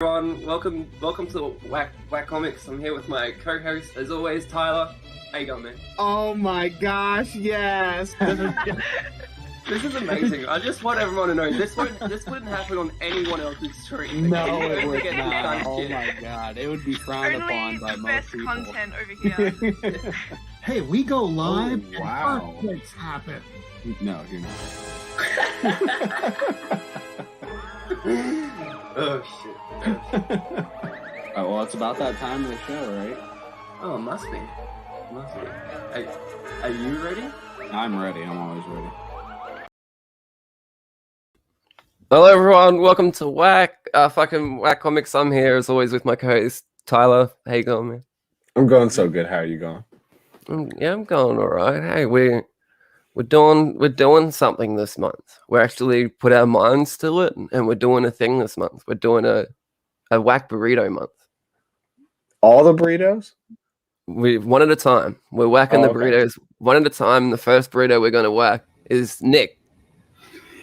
Everyone, welcome to Whack Comics. I'm here with my co-host, as always, Tyler. How you going, man? Oh my gosh, yes! This is amazing. I just want everyone to know this wouldn't happen on anyone else's stream. No, it would would not. Oh my god, it would be frowned upon by most people. Only the best content over here. Hey, we go live Oh, wow. and earthquakes happen. No, you're not. Oh shit. Oh, well, it's about that time of the show, right? Oh, must be. Hey, are you ready? I'm ready. I'm always ready. Hello, everyone. Welcome to Whack Comics. I'm here as always with my co-host Tyler. How you going, man? I'm going so good. How are you going? Yeah, I'm going all right. Hey, we're doing something this month. We're actually put our minds to it, and we're doing a thing this month. We're doing a Whack Burrito month. All the burritos? We one at a time. We're whacking the burritos one at a time. The first burrito we're going to whack is Nick.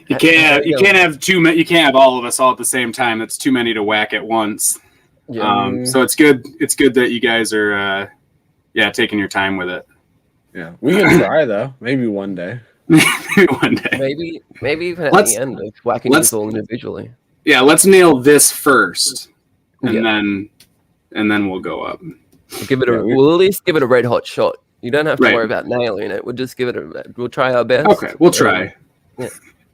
You can't have too many. You can't have all of us all at the same time. That's too many to whack at once. Yeah. So it's good. It's good that you guys are, taking your time with it. Yeah, we can try though. Maybe one day. One day. Maybe even at the end of whacking these all individually. Yeah, let's nail this first, and then we'll go up. We'll at least give it a red hot shot. You don't have to worry about nailing it. We'll just give it we'll try our best. Okay, we'll try. Yeah.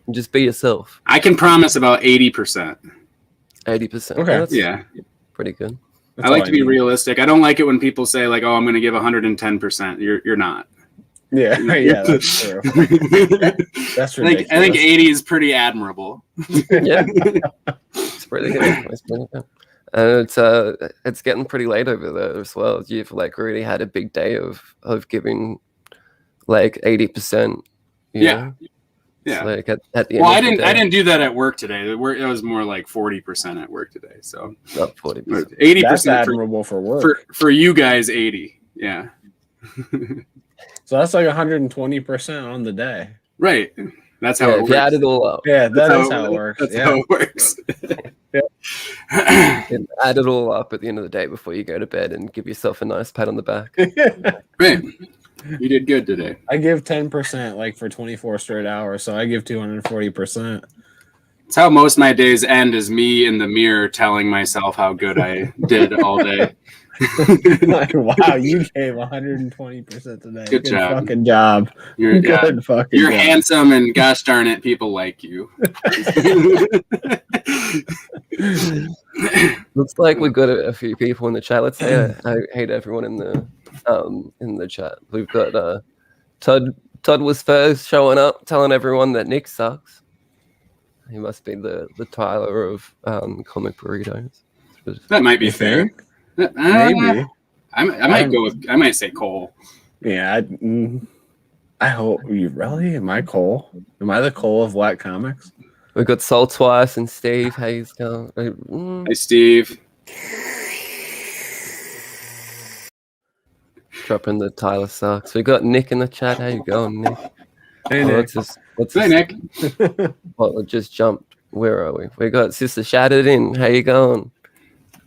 Just be yourself. I can promise about 80%. 80%. Okay. That's pretty good. That's I like to be realistic. I don't like it when people say like, "Oh, I'm going to give 110%." You're not. Yeah, yeah, that's true. That's ridiculous. I think 80 is pretty admirable. Yeah, it's pretty good. It's pretty good. And it's getting pretty late over there as well. You've like really had a big day of giving like 80%. Yeah. Yeah. Like at the end. Well, I didn't do that at work today. It was more like 40% at work today. So not 40%. 80%. That's admirable for work. For you guys, 80. Yeah. So that's like 120% on the day. Right. That's how it works. If you add it all up. Yeah, that's how it works. That's how it works. Add it all up at the end of the day before you go to bed and give yourself a nice pat on the back. Right. You did good today. I give 10% like for 24 straight hours, so I give 240%. It's how most of my days end, is me in the mirror telling myself how good I did all day. Like, wow, you gave 120% today. Good job. Fucking job. You're You're handsome, and gosh darn it, people like you. Looks like we've got a few people in the chat. Let's say I hate everyone in the chat. We've got Todd was first showing up, telling everyone that Nick sucks. He must be the Tyler of comic burritos. That might be fair. Maybe. I might say Cole. Yeah, I hope you really. Am I Cole? Am I the Cole of Black Comics? We've got Soul Twice and Steve. Hayes going. Hey, Steve. Dropping the Tyler sucks. We got Nick in the chat. How you going, Nick? Hey, Nick. Hey, Nick. Well, it just jumped. Where are we? We got Sister Shattered in. How you going?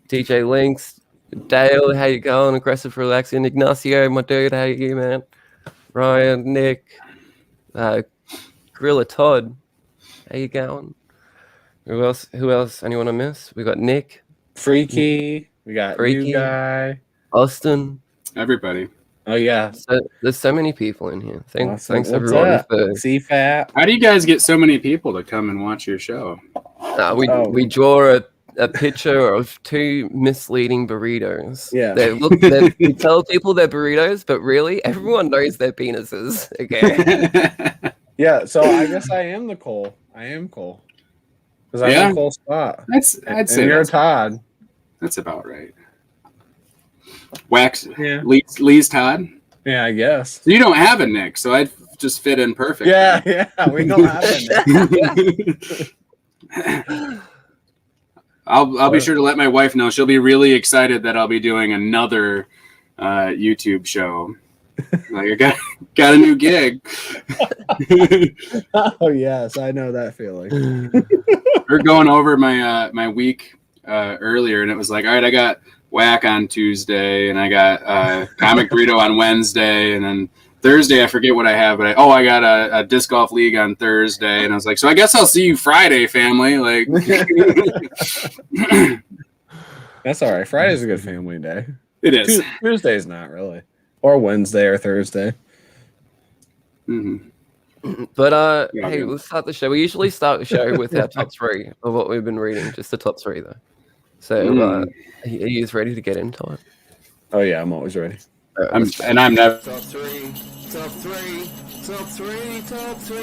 DJ Links. Dale, how you going? Aggressive Relaxing. Ignacio, my dude, how you, man? Ryan, Nick, Gorilla Todd, how you going? Who else? Anyone I miss? We got Nick. Freaky. We got Freaky. New Guy. Austin. Everybody. Oh, yeah. So, there's so many people in here. Thanks What's everyone up? for... CFAT. How do you guys get so many people to come and watch your show? We draw a picture of two misleading burritos. Yeah. We tell people they're burritos, but really everyone knows they're penises. Okay. Yeah, so I guess I am the Cole. I am Cole. Because I'm in Cole spot. I'd say you're Todd. That's about right. Wax. Yeah. Lee's Todd. Yeah, I guess. You don't have a Nick, so I'd just fit in perfect. Yeah, we don't have a Nick. I'll be sure to let my wife know. She'll be really excited that I'll be doing another YouTube show. Like, I got a new gig. Oh yes, I know that feeling. We're going over my week earlier, and it was like, all right, I got Whack on Tuesday, and I got Comic Burrito on Wednesday, and then Thursday I forget what I have, but I got a disc golf league on Thursday, and I was like, so I guess I'll see you Friday, family. Like, That's all right. Friday's a good family day. it is. Tuesday's not really, or Wednesday or Thursday. Mm-hmm. But Yeah, hey, yeah. let's start the show. We usually start the show with our top 3 of what we've been reading, just the top 3 though. So are you ready to get into it? Oh yeah, I'm always ready. I'm never. Top 3, top 3, top 3, top 3.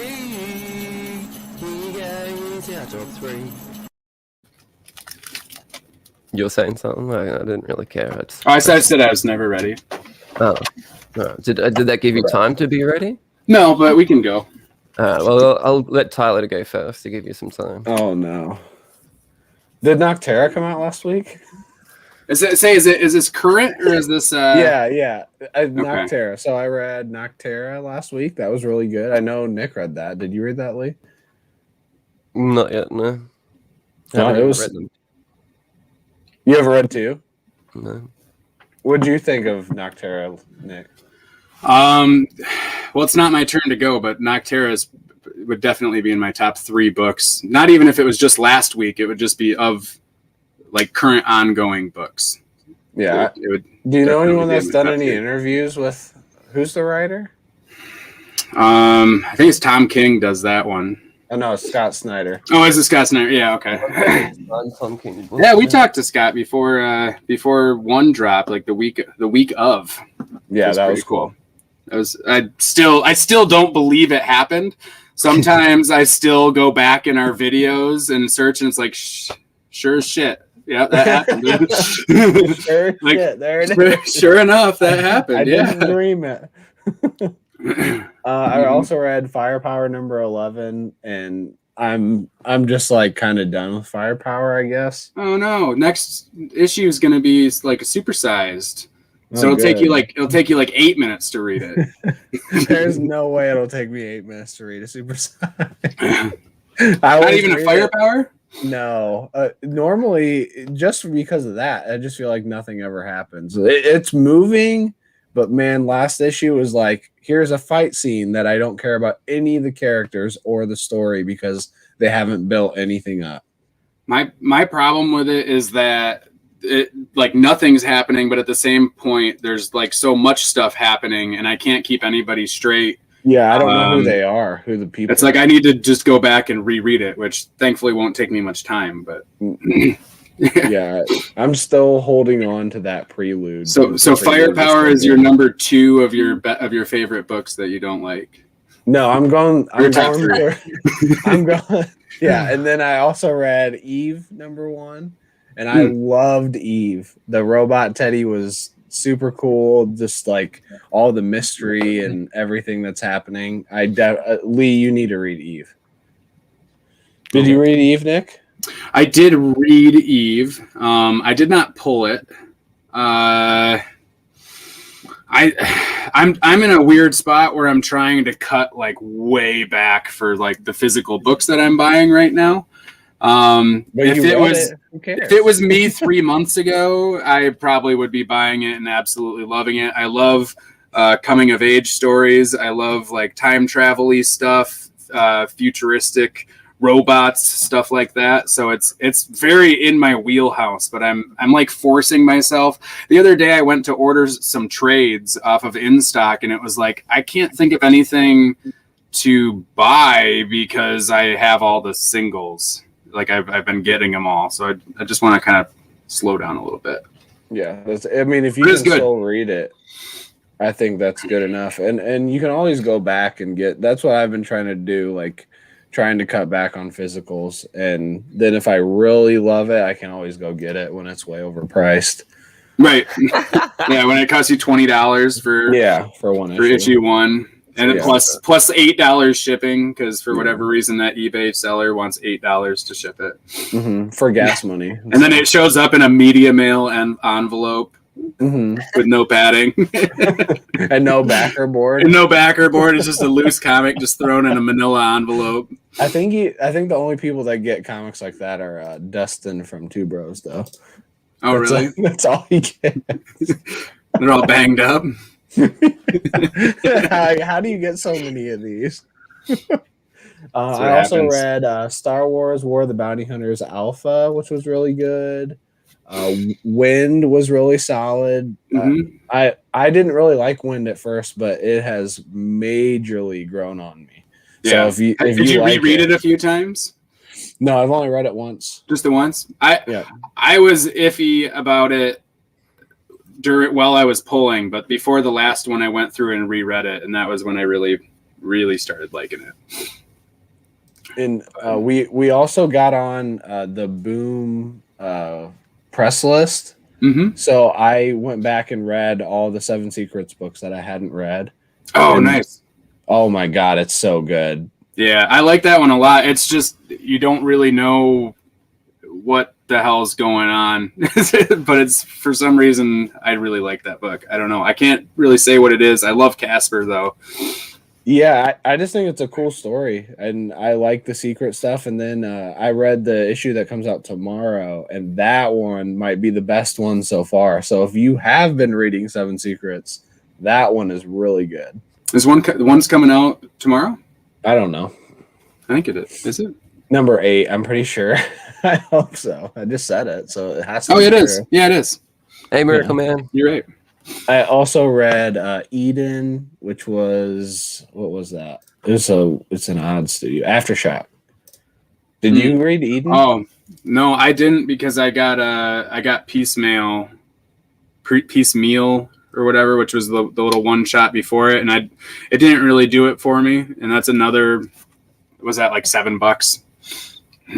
Here goes our top 3. You're saying something? I didn't really care. I said I was never ready. Oh, no. Did that give you time to be ready? No, but we can go. Well, I'll let Tyler to go first to give you some time. Oh no! Did Noctera come out last week? Is this current or is this? Yeah. Noctera. So I read Noctera last week. That was really good. I know Nick read that. Did you read that, Lee? Not yet, no. No, haven't it even was. read them. You ever read 2? No. What'd you think of Noctera, Nick? Well, it's not my turn to go, but Noctera would definitely be in my top 3 books. Not even if it was just last week; it would just be of like current ongoing books. Yeah. It would Do you know definitely anyone be that's in the done top any 3. interviews with? Who's the writer? I think it's Tom King does that one. Oh no, it's Scott Snyder. Oh, is it Scott Snyder? Yeah, okay. Tom King. Yeah, we talked to Scott before one dropped, like the week of. Yeah, that was pretty cool. I still don't believe it happened. Sometimes I still go back in our videos and search, and it's like, sure as shit. Yeah, that happened. Dude. Sure, Like, shit, there it is. Sure enough, that happened. I Yeah. didn't dream it. I also read Firepower number 11, and I'm just like kind of done with Firepower, I guess. Oh no! Next issue is going to be like a supersized, so Oh, it'll take good. you like 8 minutes to read it. There's no way it'll take me 8 minutes to read a super size. Not even a Firepower. No, normally just because of that, I just feel like nothing ever happens. It's moving, but man, last issue was like, here's a fight scene that I don't care about any of the characters or the story because they haven't built anything up. My problem with it is that it like nothing's happening, but at the same point, there's like so much stuff happening, and I can't keep anybody straight. Yeah, I don't know who they are, who the people. It's like I need to just go back and reread it, which thankfully won't take me much time. But yeah, I'm still holding on to that prelude. So Firepower is your number 2 of your favorite books that you don't like. No, I'm going. Your top 3. I'm going. Yeah, and then I also read Eve number 1, and I loved Eve. The robot Teddy was super cool. Just like all the mystery and everything that's happening. Lee, you need to read Eve. Did you read Eve, Nick? I did read Eve. I did not pull it. I'm in a weird spot where I'm trying to cut like way back for like the physical books that I'm buying right now. If it was me 3 months ago, I probably would be buying it and absolutely loving it. I love coming of age stories. I love like time travel-y stuff, futuristic robots, stuff like that. So it's very in my wheelhouse, but I'm like forcing myself. The other day I went to order some trades off of InStock, and it was like I can't think of anything to buy because I have all the singles. Like I've been getting them all, so I just want to kind of slow down a little bit. Yeah, I mean, if you can still read it, I think that's good enough. And you can always go back and get. That's what I've been trying to do, like trying to cut back on physicals. And then if I really love it, I can always go get it when it's way overpriced. Right. Yeah, when it costs you $20 for one issue 1. And plus $8 shipping, because for whatever reason that eBay seller wants $8 to ship it for gas money, and then it shows up in a media mail envelope with no padding and no backer board. It's just a loose comic just thrown in a manila envelope. I think the only people that get comics like that are Dustin from Two Bros, though. Oh, really? That's all he gets. They're all banged up. How do you get so many of these? I also read Star Wars War of the Bounty Hunters Alpha, which was really good. Wind was really solid. I didn't really like Wind at first, but it has majorly grown on me. Yeah. So if did you reread it a few times? No, I've only read it once. Just the once? I was iffy about it while I was pulling, but before the last one I went through and reread it, and that was when I really started liking it. And we also got on the Boom press list. So I went back and read all the Seven Secrets books that I hadn't read. Oh, nice. Oh my God, it's so good. Yeah, I like that one a lot. It's just you don't really know what the hell's going on, but it's for some reason I really like that book. I don't know. I can't really say what it is. I love Casper though. Yeah, I just think it's a cool story, and I like the secret stuff. And then I read the issue that comes out tomorrow, and that one might be the best one so far. So if you have been reading Seven Secrets, that one is really good. Is one's coming out tomorrow? I don't know. I think it is. Is it? Number 8, I'm pretty sure. I hope so. I just said it, so it has to be. It is. Yeah, it is. Hey, Miracle Man. You're right. I also read Eden, which was, what was that? It's an odd studio. Aftershock. Did you read Eden? Oh no, I didn't, because I got Piecemeal or whatever, which was the little one shot before it, and it didn't really do it for me. And that's another. Was that like $7?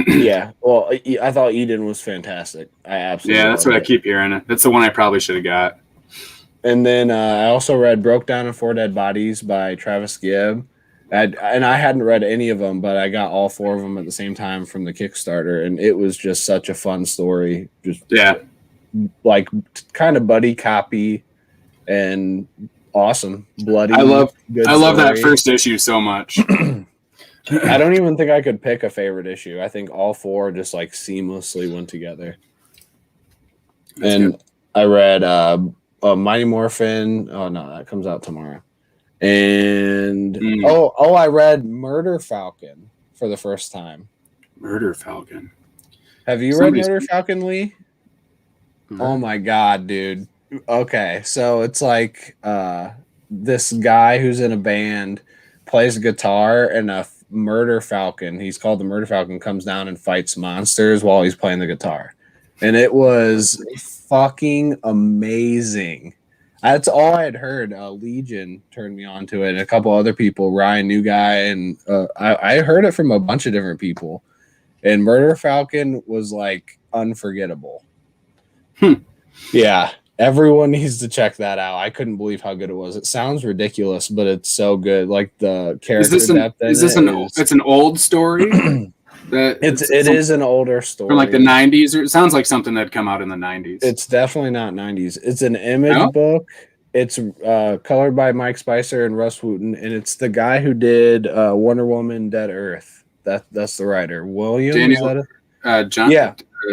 Yeah. Well, I thought Eden was fantastic. I absolutely. Yeah, that's what I keep hearing. That's the one I probably should have got. And then I also read Broke Down and 4 Dead Bodies by Travis Gibb. And I hadn't read any of them, but I got all 4 of them at the same time from the Kickstarter. And it was just such a fun story. Just like kind of buddy copy and awesome. Bloody. I love that first issue so much. I don't even think I could pick a favorite issue. I think all 4 just like seamlessly went together. That's and good. I read Mighty Morphin. Oh no, that comes out tomorrow. And I read Murder Falcon for the first time. Murder Falcon. Have you read Murder Falcon, Lee? Oh my God, dude. Okay, so it's like this guy who's in a band plays guitar, and a murder falcon, he's called the Murder Falcon, comes down and fights monsters while he's playing the guitar. And it was fucking amazing. That's all I had heard. Legion turned me on to it, and a couple other people, Ryan New Guy, and I heard it from a bunch of different people. And Murder Falcon was like unforgettable. Yeah, everyone needs to check that out. I couldn't believe how good it was. It sounds ridiculous, but it's so good. Like the character depth. It's an old story? It is an older story from like the 90s, or it sounds like something that come out in the 90s. It's definitely not 90s. It's an Image book. It's colored by Mike Spicer and Russ Wooten, and it's the guy who did Wonder Woman Dead Earth. That's the writer.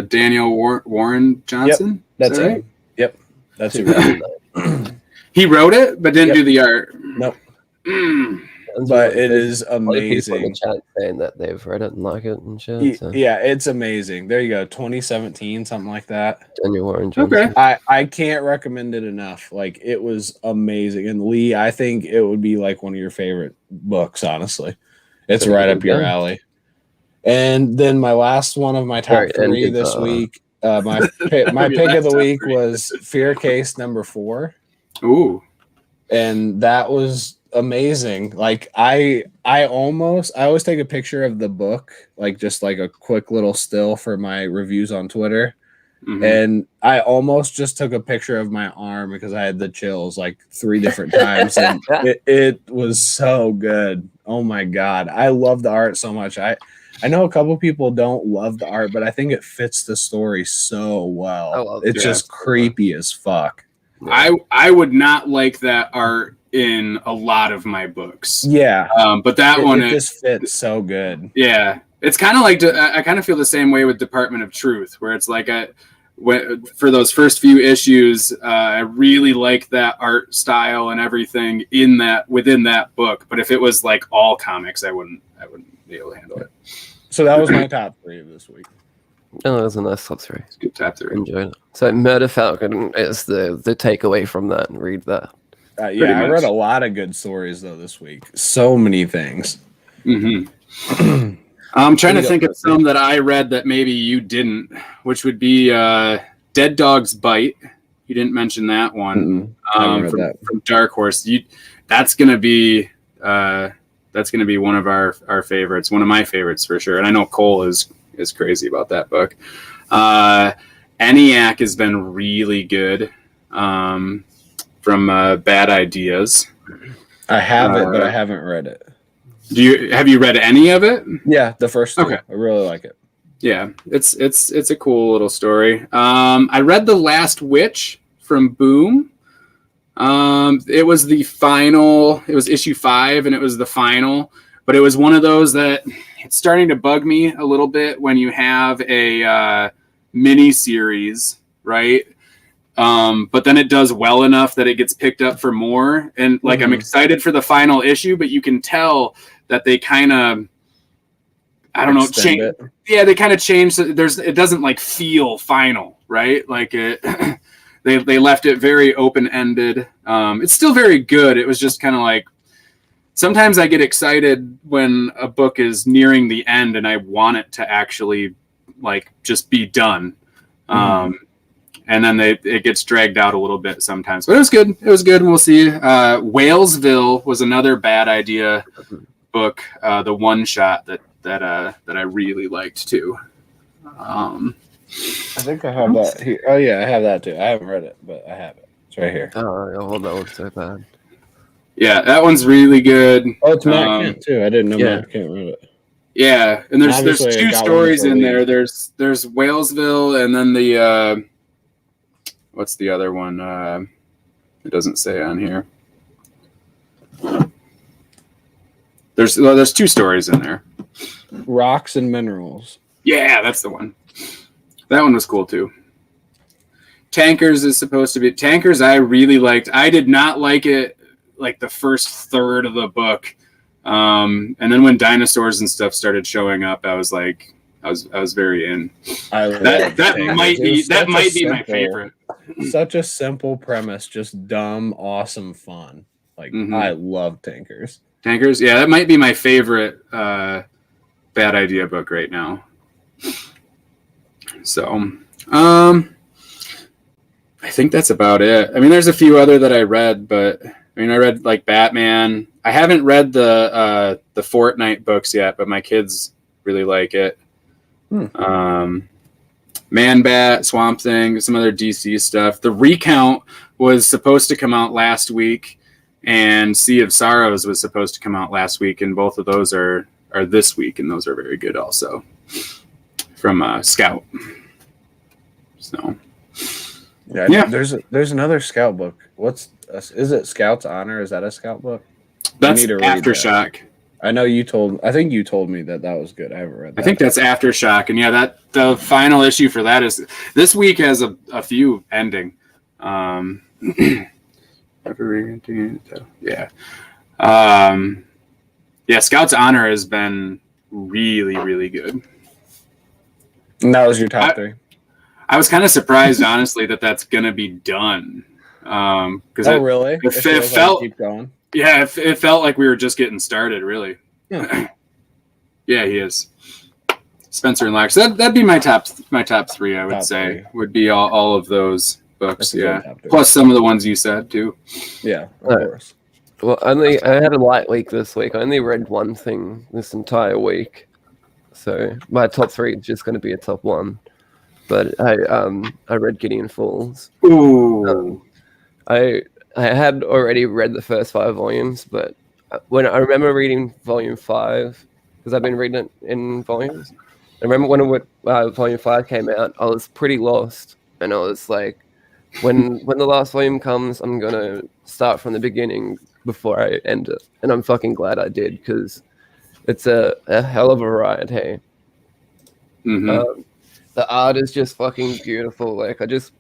Daniel Warren Johnson. Yep, that's right. Yep, that's who wrote it. He wrote it but didn't do the art. Nope. But it is amazing. People in the chat saying that they've read it and like it and shit. So. Yeah, it's amazing. There you go. 2017, something like that. Daniel Warren Johnson. Okay. I can't recommend it enough. Like, it was amazing. And Lee, I think it would be like one of your favorite books, honestly. It's right up your alley. And then my last one of my top 3 this week, my pick of the week was Fear Case number 4. Ooh. And that was amazing. Like I always take a picture of the book, like just like a quick little still for my reviews on Twitter. Mm-hmm. And I almost just took a picture of my arm because I had the chills like 3 different times. And it was so good. Oh my God. I love the art so much. I know a couple people don't love the art, but I think it fits the story so well. It's just creepy as fuck. I would not like that art in a lot of my books. Yeah. But that one it just fits so good. Yeah. It's kind of like, I kind of feel the same way with Department of Truth, where it's like for those first few issues, I really like that art style and everything within that book. But if it was like all comics, I wouldn't be able to handle it. So that was my top 3 of this week. Oh, that was a nice top 3. It's a good top 3. Enjoyed it. So Murder Falcon is the takeaway from that. Read that. Yeah, I read a lot of good stories though this week. So many things. Mm-hmm. I'm trying to think of some that I read that maybe you didn't, which would be Dead Dog's Bite. You didn't mention that one. From Dark Horse. That's gonna be one of our favorites, one of my favorites for sure. And I know Cole is crazy about that book. ENIAC has been really good. From Bad Ideas. I have it, but I haven't read it. Have you read any of it? Yeah, the first 2. Okay. I really like it. Yeah, it's a cool little story. I read The Last Witch from Boom. It was the final. It was issue 5, and it was the final. But it was one of those that it's starting to bug me a little bit when you have a mini series, right? But then it does well enough that it gets picked up for more. And like, I'm excited for the final issue, but you can tell that they kind of, I don't know, change. Yeah, they kind of changed. It doesn't like feel final, right? Like they left it very open-ended. It's still very good. It was just kind of like, sometimes I get excited when a book is nearing the end and I want it to actually like just be done. And then it gets dragged out a little bit sometimes. But it was good. It was good. We'll see. Whalesville was another Bad Idea book, the one shot that I really liked too. I think I have that here. Oh yeah, I have that too. I haven't read it, but I have it. It's right here. Oh, that looks so bad. Yeah, that one's really good. Oh, it's Matt Kent too. I didn't know Matt Kent read it. Yeah, and there's 2 stories in there. League. There's Whalesville, and then the what's the other one? It doesn't say on here. There's 2 stories in there. Rocks and Minerals. Yeah, that's the one. That one was cool too. Tankers is supposed to be Tankers. I really liked. I did not like it like the first third of the book, and then when dinosaurs and stuff started showing up, I was like, I was very in. That might be my favorite. Such a simple premise, just dumb, awesome fun. Like I love Tankers. Tankers, yeah, that might be my favorite Bad Idea book right now. So, I think that's about it. I mean, there's a few other that I read, but I mean, I read like Batman. I haven't read the Fortnite books yet, but my kids really like it. Man-Bat, Swamp Thing, some other DC stuff. The Recount was supposed to come out last week, and Sea of Sorrows was supposed to come out last week, and both of those are this week, and those are very good also. From Scout. So yeah. There's another Scout book. Is it Scout's Honor? Is that a Scout book? That's Aftershock. I think you told me that was good. I haven't read that. I think that's Aftershock, and yeah, the final issue for that is this week has a few ending. Yeah. Scout's Honor has been really, really good. And that was your top 3. I was kind of surprised, honestly, that's gonna be done. Really? It felt keep going. Yeah, it felt like we were just getting started, really. Yeah, he is. Spencer and Lax. That'd be my top 3. I would say would be all of those books. Yeah, plus some of the ones you said too. Yeah, of course. Well, I had a light week this week. I only read one thing this entire week, so my top 3 is just going to be a top 1. But I read Gideon Falls. Ooh. I had already read the first 5 volumes, but when I remember reading volume 5, because I've been reading it in volumes. I remember when volume 5 came out, I was pretty lost, and I was like, when the last volume comes, I'm gonna start from the beginning before I end it, and I'm fucking glad I did because it's a hell of a ride. Hey, the art is just fucking beautiful. Like I just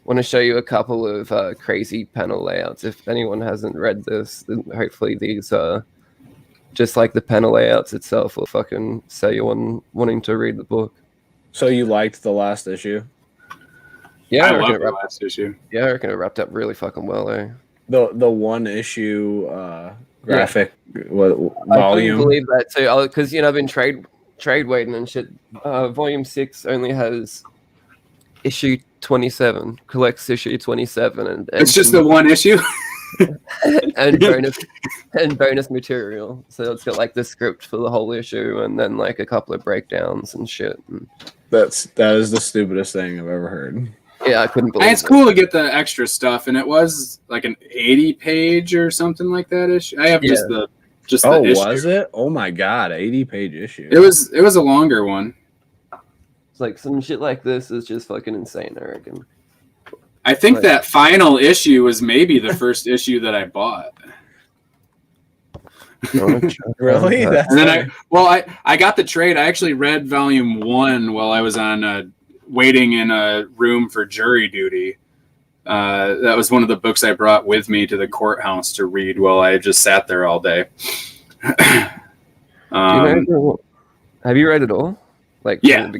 want to show you a couple of crazy panel layouts. If anyone hasn't read this, then hopefully these just like the panel layouts itself will fucking sell you on wanting to read the book. So you liked the last issue? Yeah, I love the last issue. Yeah, I reckon it wrapped up really fucking well, eh? The one issue graphic volume. I couldn't believe that too, because I've been trade waiting and shit. Volume 6 only has issue 27, collects issue 27, and it's just the one issue. and bonus material. So it's got like the script for the whole issue, and then like a couple of breakdowns and shit. That is the stupidest thing I've ever heard. Yeah, I couldn't believe it. It's cool to get the extra stuff, and it was like an 80-page or something like that issue. I have just the issue. Was it? Oh my god, 80-page issue. It was a longer one. It's like some shit like this is just fucking insane, I reckon. I think that final issue was maybe the first issue that I bought. Really? And then I got the trade. I actually read volume 1 while I was on waiting in a room for jury duty. That was one of the books I brought with me to the courthouse to read while I just sat there all day. Have you read it all? Like yeah.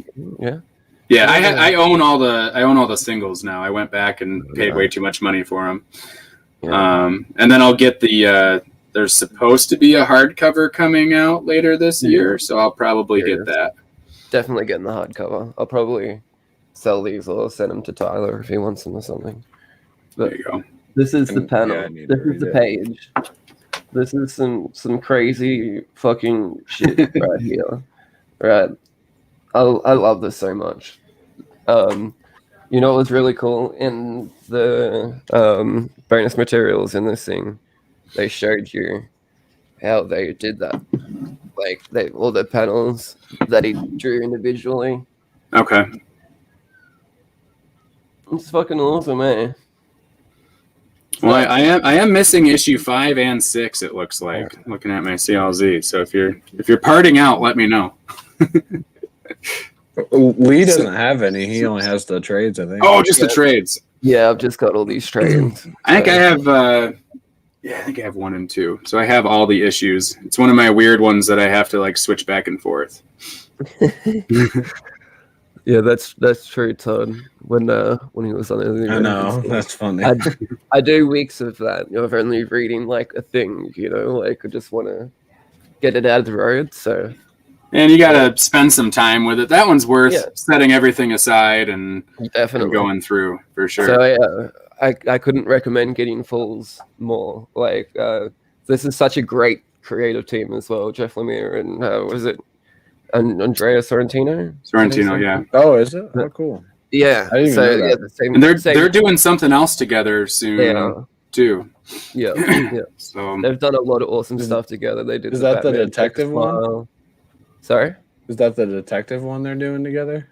Yeah, I own all the singles now. I went back and paid way too much money for them. Yeah. And then I'll get the. There's supposed to be a hardcover coming out later this year, so I'll probably get that. Definitely getting the hardcover. I'll probably sell these or send them to Tyler if he wants them or something. But there you go. This is the panel. This is the page. This is some crazy fucking shit right here. Right. I love this so much. You know what was really cool in the bonus materials in this thing? They showed you how they did that. Like all the panels that he drew individually. Okay. It's fucking awesome, eh? Well, I am missing issue 5 and 6. It looks like looking at my CLZ. So if you're parting out, let me know. Lee doesn't have any. He only has the trades, I think. Oh, just the trades. Yeah, I've just got all these trades. I think I have. I think I have 1 and 2. So I have all the issues. It's one of my weird ones that I have to like switch back and forth. Yeah, that's true, Todd. When he was on it, I know that's funny. I do weeks of that. Of only reading like a thing, like I just want to get it out of the road. So, and you got to spend some time with it. That one's worth setting everything aside and definitely going through for sure. So yeah, I couldn't recommend getting Fulls more. Like this is such a great creative team as well. Jeff Lemire and was it? And Andrea Sorrentino, yeah. Oh, is it? Oh, cool. Yeah. I didn't even know that. Yeah, the same. And they're doing something else together soon too. Yeah. So they've done a lot of awesome stuff together. They did. Is that the detective one? Sorry. Is that the detective one they're doing together?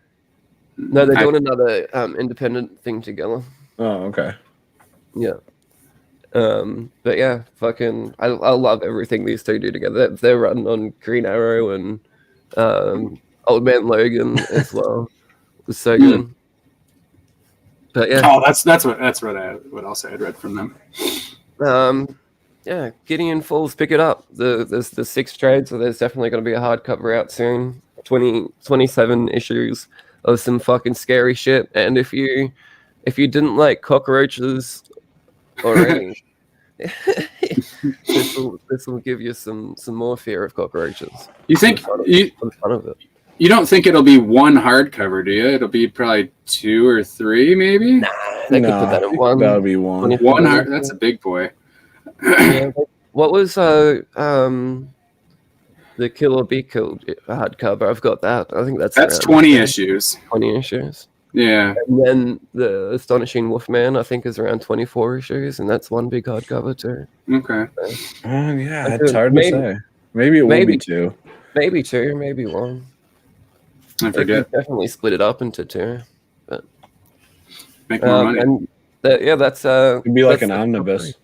No, they're doing another independent thing together. Oh, okay. Yeah. But yeah, fucking, I love everything these two do together. They're running on Green Arrow and Old Man Logan as well. It was so good. But yeah. Oh, that's what else I had read from them. Yeah, Gideon Falls, pick it up. There's the 6 trades, so there's definitely going to be a hardcover out soon. 27 issues of some fucking scary shit. And if you didn't like cockroaches already, this will give you some more fear of cockroaches. You think you don't think it'll be 1 hardcover, do you? It'll be probably 2 or 3, maybe. Nah, they could put that in 1. That would be 1. 1 hard. That's a big boy. Yeah, what was the Kill or Be Killed hardcover? I've got that. I think that's 20 issues. 20 issues. Yeah. And then the Astonishing Wolfman, I think, is around 24 issues, and that's 1 big hardcover too. Okay. Yeah, it's hard to say. Maybe it will be 2. Maybe 2, maybe 1. I forget. Definitely split it up into 2. But make more money. And that's it'd be like an omnibus.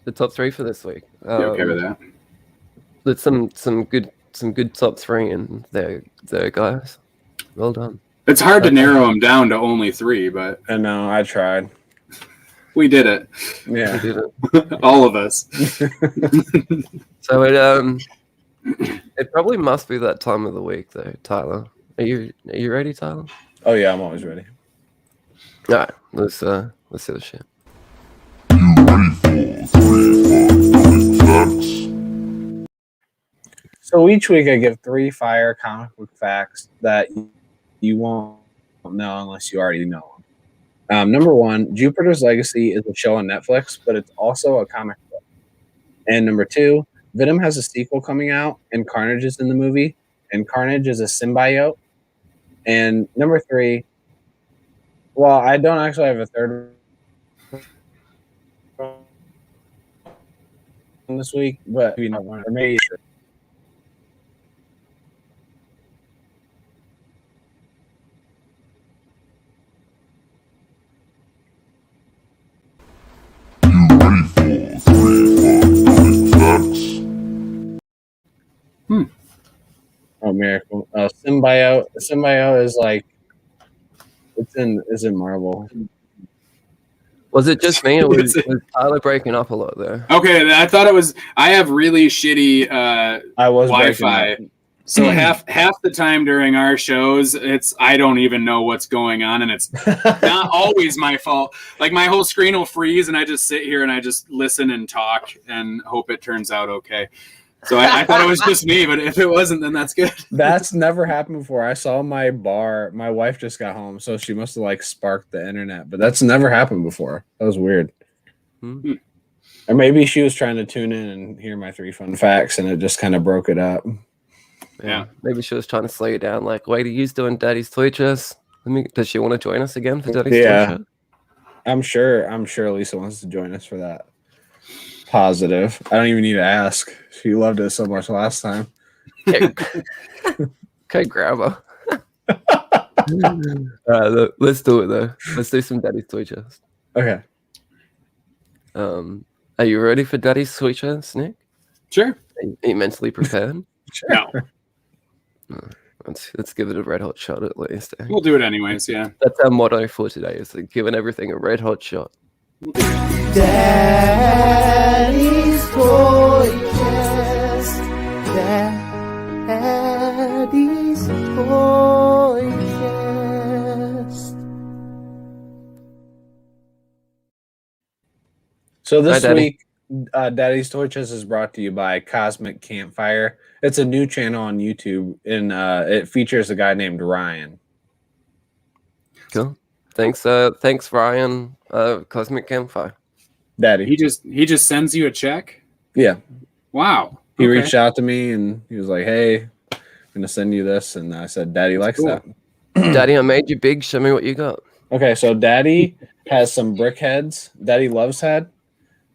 the top 3 for this week. You okay with that? There's some good top 3 in there, guys. Well done. It's hard to narrow them down to only 3, but I know, I tried. We did it. Yeah, We did it. All of us. So it probably must be that time of the week, though. Tyler, are you ready, Tyler? Oh yeah, I'm always ready. All right, let's see the shit. So each week I give 3 fire comic book facts that you won't know unless you already know them. Number 1, Jupiter's Legacy is a show on Netflix, but it's also a comic book. And number 2, Venom has a sequel coming out, and Carnage is in the movie, and Carnage is a symbiote. And number 3, well, I don't actually have a third one this week, but you know, or maybe sure. Oh, miracle! Symbiote. Symbiote is like it's in Marvel. Was it just me, or was Tyler breaking up a lot there? Okay, I thought it was. I have really shitty I was Wi-Fi, so half the time during our shows, I don't even know what's going on, and it's not always my fault. Like my whole screen will freeze, and I just sit here and I just listen and talk and hope it turns out okay. So I thought it was just me, but if it wasn't, then that's good. That's never happened before. I saw my bar. My wife just got home, so she must have like sparked the internet. But that's never happened before. That was weird. Hmm. Or maybe she was trying to tune in and hear my 3 fun facts, and it just kind of broke it up. Yeah. Maybe she was trying to slow you down. Like, wait, are you doing Daddy's Toy Chest? Does she want to join us again for Daddy's Toy Chest? I'm sure Lisa wants to join us for that. Positive. I don't even need to ask. She loved it so much last time. Okay, grab her. Let's do it though. Let's do some Daddy's Toy Chest. Okay. Are you ready for Daddy's Toy Chest, Nick? Sure. Are you mentally prepared? Sure. No. Let's give it a red hot shot at least. Eh? We'll do it anyways. Yeah. That's our motto for today: is like giving everything a red hot shot. Daddy's Toy Chest. Daddy's Toy Chest. So this Hi, Daddy. week, Daddy's Toy Chest is brought to you by Cosmic Campfire. It's a new channel on YouTube, and it features a guy named Ryan. Cool. Thanks, Ryan. Cosmic Campfire. Daddy. He just sends you a check. Yeah. Wow. He Okay. reached out to me and he was like, "Hey, I'm gonna send you this," and I said, "Daddy likes cool. that." Daddy, I made you big. Show me what you got. Okay, so Daddy has some brick heads. Daddy loves head.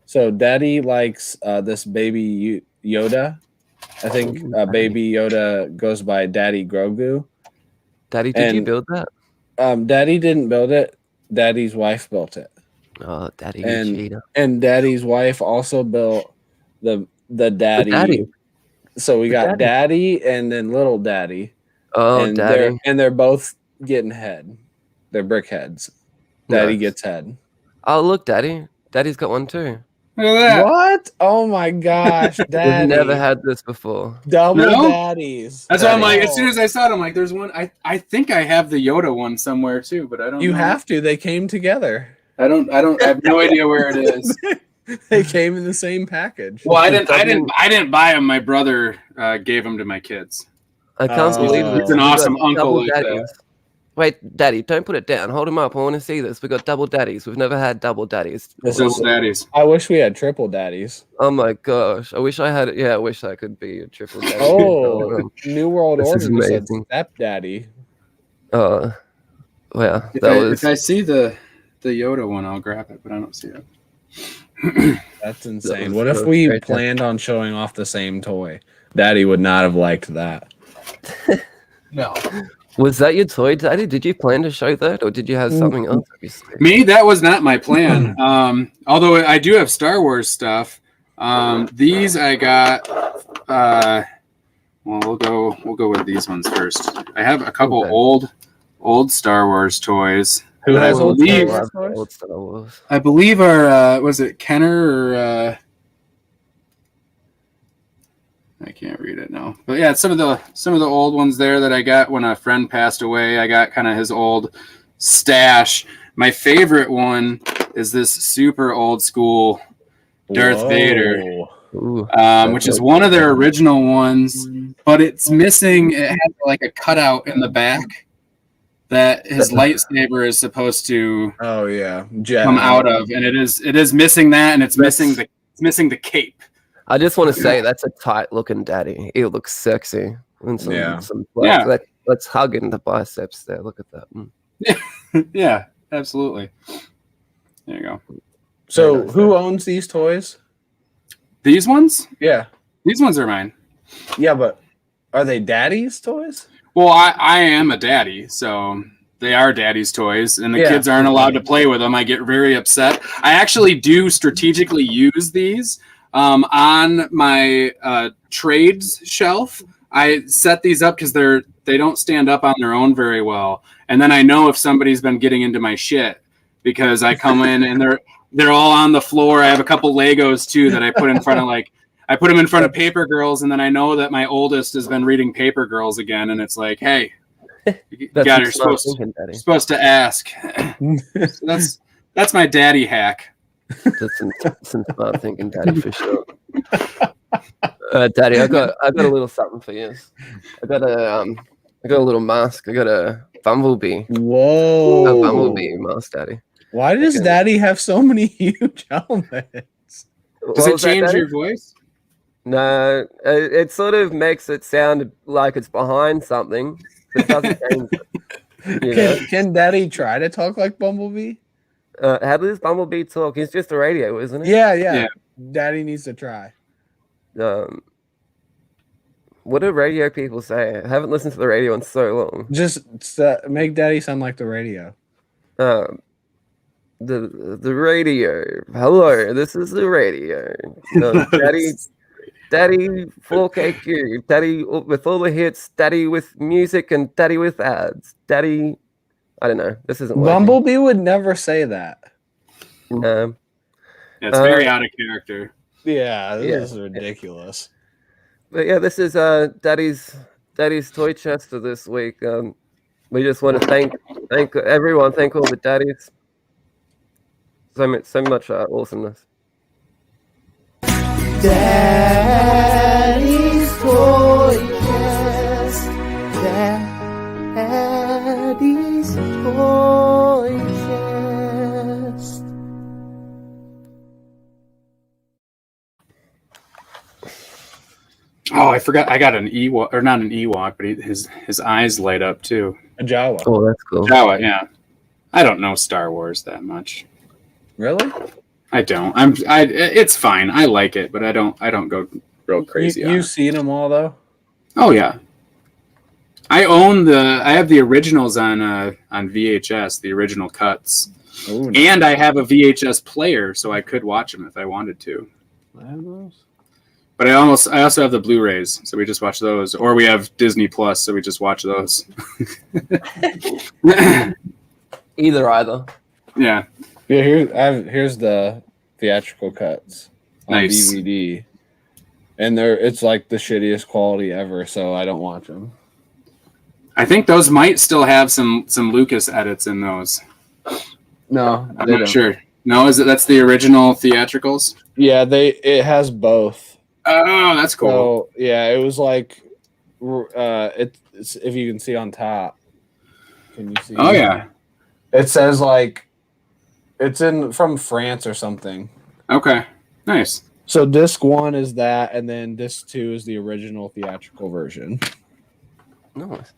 So Daddy likes this baby Yoda. I think baby Yoda goes by Daddy Grogu. Daddy, did you And- build that? Daddy didn't build it. Daddy's wife built it. Oh, Daddy, you And cheater. and Daddy's wife also built the Daddy. Daddy. So we got Daddy. Daddy and then little Daddy. Oh, and Daddy. they're both getting head. They're brick heads. Daddy Nice. gets head. Oh, look, Daddy. Daddy's got one too. Look at that. What? Oh my gosh, Daddy! We've never had this before. double No? daddies. That's why I'm like, Oh. as soon as I saw it, I'm like, there's one. I think I have the Yoda one somewhere too, but I don't. You know. have to. They came together. I don't. I have no idea where it is. They came in the same package. Well, I didn't buy them. My brother gave them to my kids. I can't Oh. believe He's it. an We got awesome uncle double like daddies. that. Wait, Daddy, don't put it down. Hold him up. I want to see this. We got double daddies. We've never had double daddies. This Double is- daddies. I wish we had triple daddies. Oh my gosh. I wish I had it. Yeah, I wish I could be a triple daddy. Oh, New World This is Order said amazing. stepdaddy. Oh, yeah. If That was. I see the Yoda one, I'll grab it, but I don't see it. That's insane. was What if so we great. planned on showing off the same toy? Daddy would not have liked that. No. Was that your toy, Daddy? Did you plan to show that, or did you have Mm. something else? Obviously. Me, that was not my plan. Although I do have Star Wars stuff. These I got. Well, we'll go with these ones first. I have a couple old Star Wars toys. Who has old Star Wars Wars? Old Star Wars. I believe are was it Kenner or I can't read it now. But yeah, some of the old ones there that I got when a friend passed away. I got kind of his old stash. My favorite one is this super old school Darth Vader. Ooh, Which is one of their original ones, but it's missing. It has like a cutout in the back that his lightsaber is supposed to come out of, and it is missing that, and it's missing the cape. I just want to say that's a tight looking daddy. He looks sexy. And some let's hug in the biceps there. Look at that. Yeah, absolutely. There you go. So who owns these toys? These ones? Yeah. These ones are mine. Yeah, but are they daddy's toys? Well, I am a daddy, so they are daddy's toys, and the kids aren't allowed to play with them. I get very upset. I actually do strategically use these on my trades shelf. I set these up because they don't stand up on their own very well, and then I know if somebody's been getting into my shit because I come in and they're all on the floor. I have a couple Legos too that I put in front of I put them in front of Paper Girls, and then I know that my oldest has been reading Paper Girls again, and it's like, hey, you're supposed to ask. So that's my daddy hack. That's some smart thinking, daddy, for sure. Daddy, I got a little something for you. I got a little mask. I got a bumblebee. Whoa! A bumblebee mask, daddy. Why does Daddy have so many huge helmets? Does it change your voice? No, it sort of makes it sound like it's behind something. It doesn't change it. Can Daddy try to talk like Bumblebee? How does Bumblebee talk? He's just a radio, isn't he? Yeah. Daddy needs to try. What do radio people say? I haven't listened to the radio in so long. Just make Daddy sound like the radio. The radio. Hello, this is the radio. Daddy 4KQ. Daddy with all the hits. Daddy with music and Daddy with ads. Daddy, I don't know. This isn't working. Bumblebee would never say that. No. Yeah, it's very out of character. Yeah, this is ridiculous. But yeah, this is Daddy's toy chest for this week. We just want to thank everyone. Thank all the daddies. So much awesomeness. Daddy's toy chest. Daddy's toy chest. Oh, I forgot. I got an Ewok, or not an Ewok, but his eyes light up too. A Jawa. Oh, that's cool. Jawa, yeah. I don't know Star Wars that much. Really? I don't. It's fine. I like it, but I don't go real crazy. You've seen them all though? Oh yeah. I have the originals on VHS, the original cuts. Ooh, nice. And I have a VHS player, so I could watch them if I wanted to. I have those. But I also have the Blu-rays, so we just watch those. Or we have Disney Plus, so we just watch those. Either. Yeah. Yeah, here's the theatrical cuts on DVD, and it's like the shittiest quality ever, so I don't watch them. I think those might still have some Lucas edits in those. No, I'm not sure. No, that's the original theatricals? Yeah, it has both. Oh, that's cool. So, yeah, it was like it's if you can see on top. Can you see? Oh yeah. It says like it's from France or something. Okay. Nice. So disc 1 is that, and then disc 2 is the original theatrical version. Nice.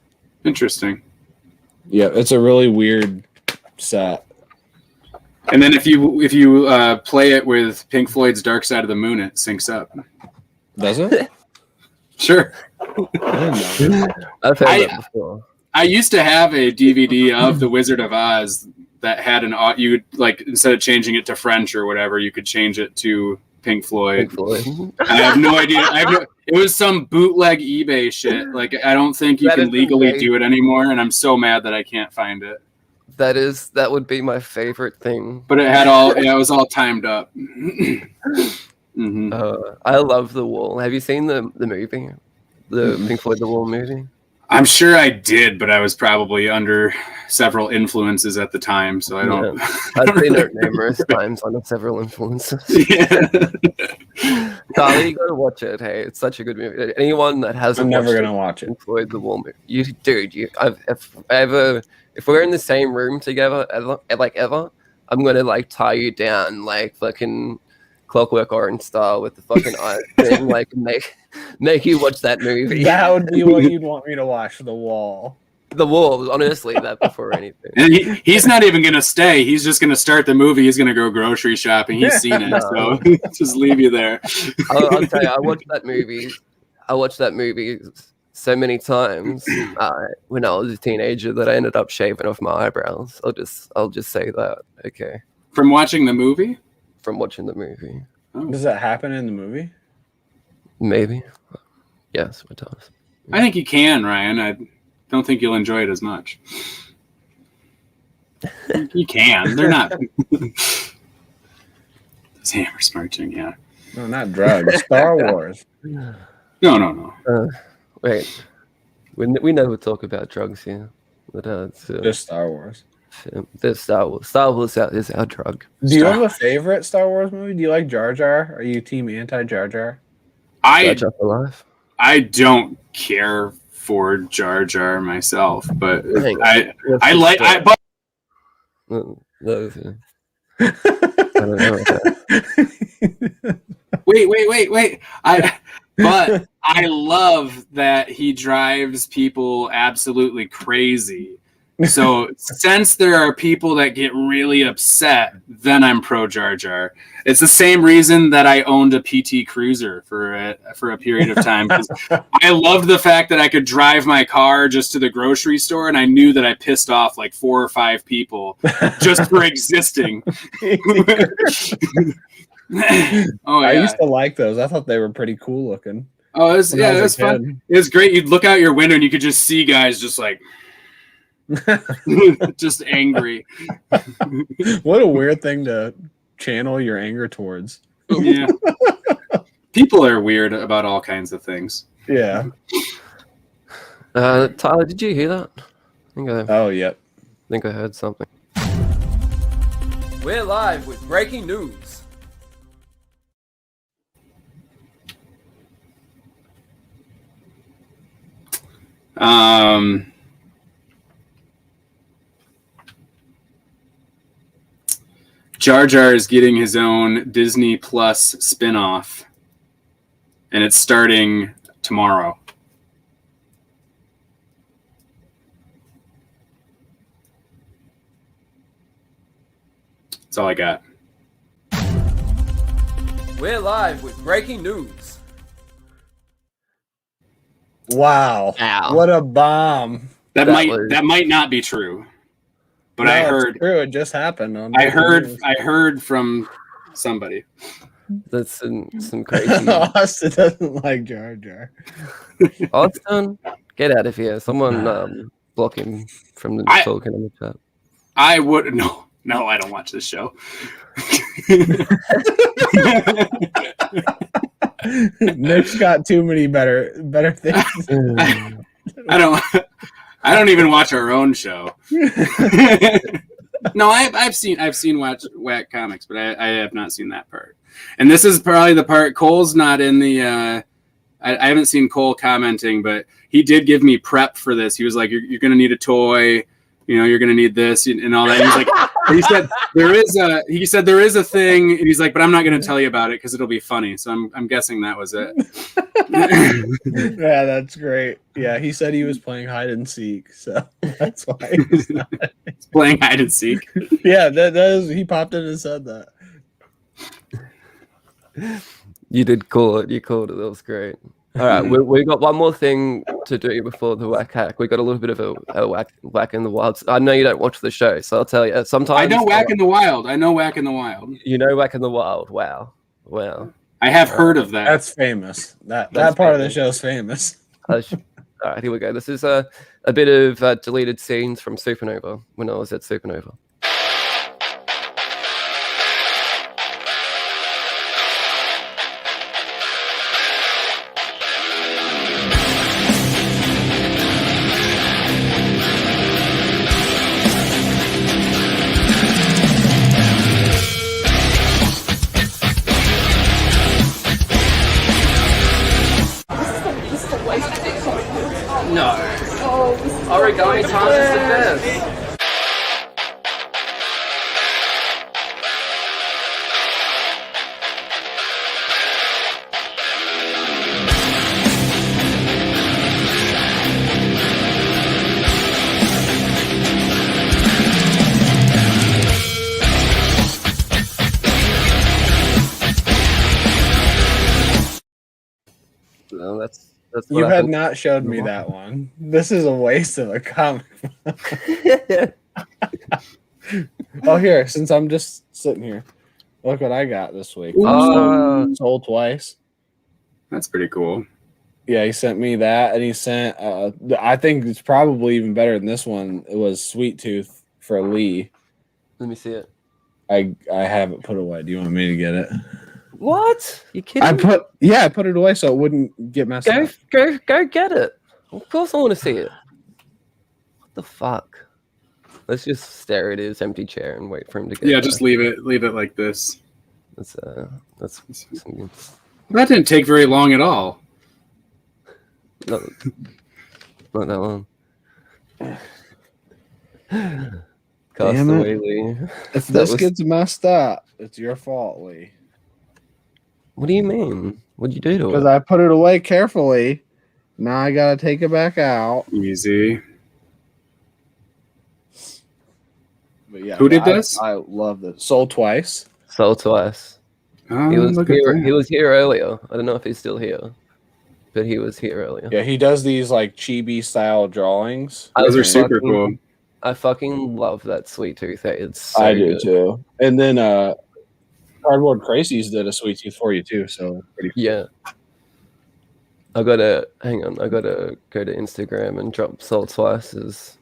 Interesting. Yeah, it's a really weird set. And then if you play it with Pink Floyd's Dark Side of the Moon, it syncs up. Does it? Sure. I didn't know. I've heard that before. I used to have a DVD of The Wizard of Oz that had you like, instead of changing it to French or whatever, you could change it to Pink Floyd. Pink Floyd. I have no idea. It was some bootleg eBay shit. Like, I don't think you can legally do it anymore, and I'm so mad that I can't find it. That would be my favorite thing. But it was all timed up. Mm-hmm. I love The Wall. Have you seen the movie? The Pink Floyd The Wall movie? I'm sure I did, but I was probably under several influences at the time, so I don't. Yeah. I've seen it numerous times under several influences. Yeah. Charlie, you gotta watch it. Hey, it's such a good movie. Anyone that hasn't, I'm never gonna watch it. Pink Floyd The Wall movie, if we're in the same room together, ever, I'm gonna like tie you down like fucking Clockwork Orange style with the fucking eye thing, like make you watch that movie. That would be what you'd want me to watch. The Wall. The Wall, honestly, that before anything. And he's not even gonna stay. He's just gonna start the movie. He's gonna go grocery shopping. He's seen it, so just leave you there. I'll tell you, I watched that movie so many times when I was a teenager that I ended up shaving off my eyebrows. I'll just say that. Okay. From watching the movie? From watching the movie. Oh. Does that happen in the movie? Maybe. Yes, it does. I think you can, Ryan. I don't think you'll enjoy it as much. You can. They're not. It's hammer smarting, yeah. No, not drugs. Star Wars. No. Wait. We never talk about drugs here. But, Just Star Wars. This Star Wars. Star Wars is our drug. Do you have a favorite Star Wars movie? Do you like Jar Jar? Are you team anti-Jar Jar? Jar Jar for life? I don't care for Jar Jar myself, but I like. But wait. But I love that he drives people absolutely crazy. So since there are people that get really upset, then I'm pro Jar Jar. It's the same reason that I owned a PT Cruiser for a period of time. I loved the fact that I could drive my car just to the grocery store, and I knew that I pissed off like 4 or 5 people just for existing. I used to like those. I thought they were pretty cool looking. Oh, it was fun. It was great. You'd look out your window and you could just see guys just like just angry. What a weird thing to channel your anger towards. Yeah. People are weird about all kinds of things. Yeah. Tyler, did you hear that? Yep. I think I heard something. We're live with breaking news. Jar Jar is getting his own Disney Plus spinoff, and it's starting tomorrow. That's all I got. We're live with breaking news. Wow. Ow. What a bomb. That might not be true. But no, I heard it's true. It just happened. I heard from somebody. That's some crazy. Austin doesn't like Jar Jar. Austin, get out of here. Someone block him from the talking in the chat. I would no, I don't watch this show. Nick's got too many better things. I don't even watch our own show. No, I've seen Whack Comics, but I have not seen that part. And this is probably the part Cole's not in the. I haven't seen Cole commenting, but he did give me prep for this. He was like, "You're going to need a toy, you're going to need this and all that." And he's like, he said there is a thing, and he's like, "But I'm not going to tell you about it because it'll be funny." So I'm guessing that was it. Yeah, that's great. Yeah, he said he was playing hide and seek, so that's why he's not. He's playing hide and seek. Yeah, that is. He popped in and said that. You did call it. You called it. That was great. All right, we got one more thing to do before the whack hack. We got a little bit of a whack in the wild. I know you don't watch the show, so I'll tell you. Sometimes I know Whack in the Wild. You know Whack in the Wild. Wow. Wow. I have heard of that. That's famous. That That's part of the famous. show is famous. All right, here we go. This is a bit of deleted scenes from Supernova when I was at Supernova. No. Origami time is the best. No, that's what You I had think. not showed me that one. This is a waste of a comic. Oh, here, since I'm just sitting here, look what I got this week. Sold twice. That's pretty cool. Yeah, he sent me that, and he sent. I think it's probably even better than this one. It was Sweet Tooth for Lee. Let me see it. I have it put away. Do you want me to get it? What? You kidding? I put it away so it wouldn't get messed up. Go get it. Of course I want to see it. What the fuck? Let's just stare at his empty chair and wait for him to get Yeah, there. just leave it like this. That's That didn't take very long at all. not that long. Castaway Lee. If That this was- gets messed up, it's your fault, Lee. What do you mean? What'd you do to Because it? I put it away carefully. Now I gotta take it back out. Easy. But yeah, Who did this? I love this. Sold twice. Sold twice. Oh, He was look at here. that. He was here earlier. I don't know if he's still here, but he was here earlier. Yeah, he does these like chibi style drawings. Those are I super fucking- cool. I fucking love that Sweet Tooth. It's so I do good. too. And then Cardboard Crazies did a Sweet Tooth for you too. So pretty cool. Yeah. I gotta hang on. I gotta go to Instagram and drop Soul Twice's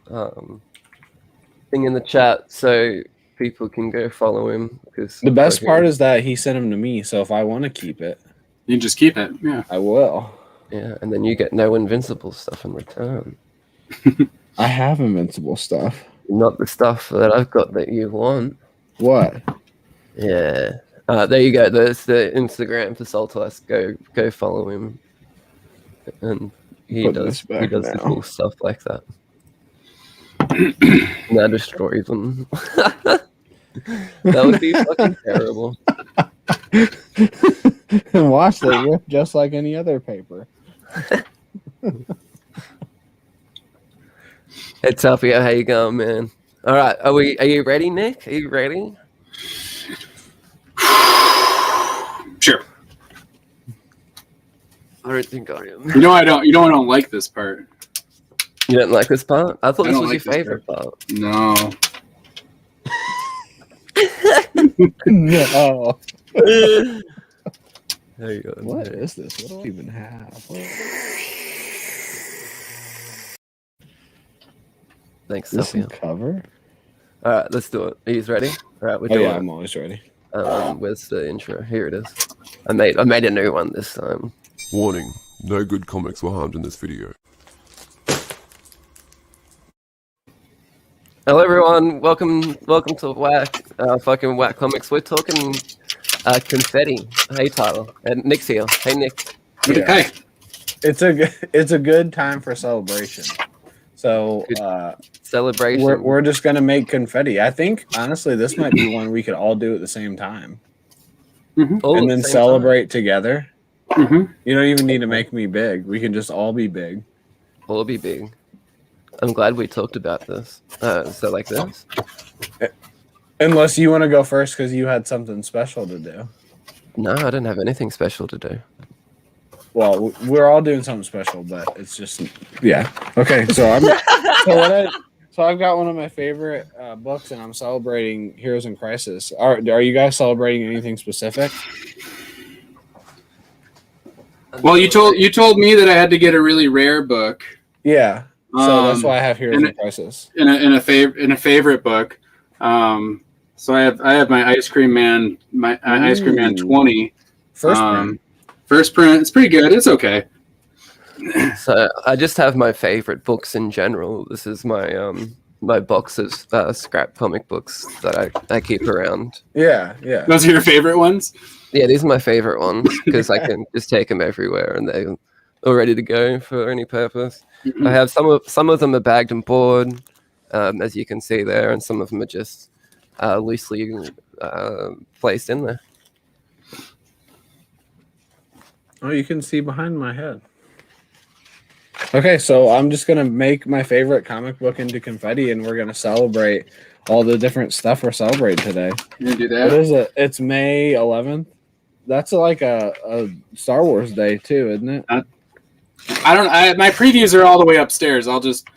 thing in the chat so people can go follow him. Because The best part is that he sent them to me. So if I want to keep it, You can just keep it. Yeah. I will. yeah, and then you get no invincible stuff in return. I have invincible stuff. Not the stuff that I've got that you want. What? Yeah. There you go. There's the Instagram for Soul Twice. Go follow him. And he Putting does this back the now. cool stuff like that. Now destroys them. That would be fucking terrible. And watch, they rip just like any other paper. Hey Tupia, how you going, man? All right, are you ready, Nick? Are you ready? Sure. I don't think I am. You know I don't like this part. You don't like this part? I thought I this don't was like your this favorite part. No. No. There you go. What is this? What do I even have? Thanks, Is this Tupia. a cover? All right, let's do it. Are you ready? All right, we're Oh doing yeah, it. I'm always ready. Where's the intro? Here it is. I made a new one this time. Warning, no good comics were harmed in this video. Hello everyone, welcome to Whack Whack Comics. We're talking confetti. Hey Tyler, and Nick's here. Hey Nick. Yeah. Hey. It's a good time for celebration. So Celebration. we're just gonna make confetti. I think honestly this might be one we could all do at the same time All and at then the same celebrate together. Mm-hmm. You don't even need to make me big. We can just all be big. time. All be big. I'm glad we talked about this. So like this. Unless you want to go first because you had something special to do. No, I don't have anything special to do. Well, we're all doing something special, but it's just yeah. Okay, so I've got one of my favorite books, and I'm celebrating Heroes in Crisis. Are you guys celebrating anything specific? Well, you told me that I had to get a really rare book. Yeah. So that's why I have Heroes and Crisis. In a favorite book. So I have my Ice Cream Man, Ice Cream Man 20. First print. First print. It's pretty good. It's okay. So I just have my favorite books in general. This is my my box of scrap comic books that I keep around. Yeah. Those are your favorite ones? Yeah, these are my favorite ones because I can just take them everywhere and they're all ready to go for any purpose. Mm-hmm. I have some of them are bagged and board, as you can see there, and some of them are just loosely placed in there. Oh, you can see behind my head. Okay, so I'm just gonna make my favorite comic book into confetti, and we're gonna celebrate all the different stuff we're celebrating today. You gonna do that? What is it? It's May 11th. That's like a Star Wars day too, isn't it? My previews are all the way upstairs. I'll just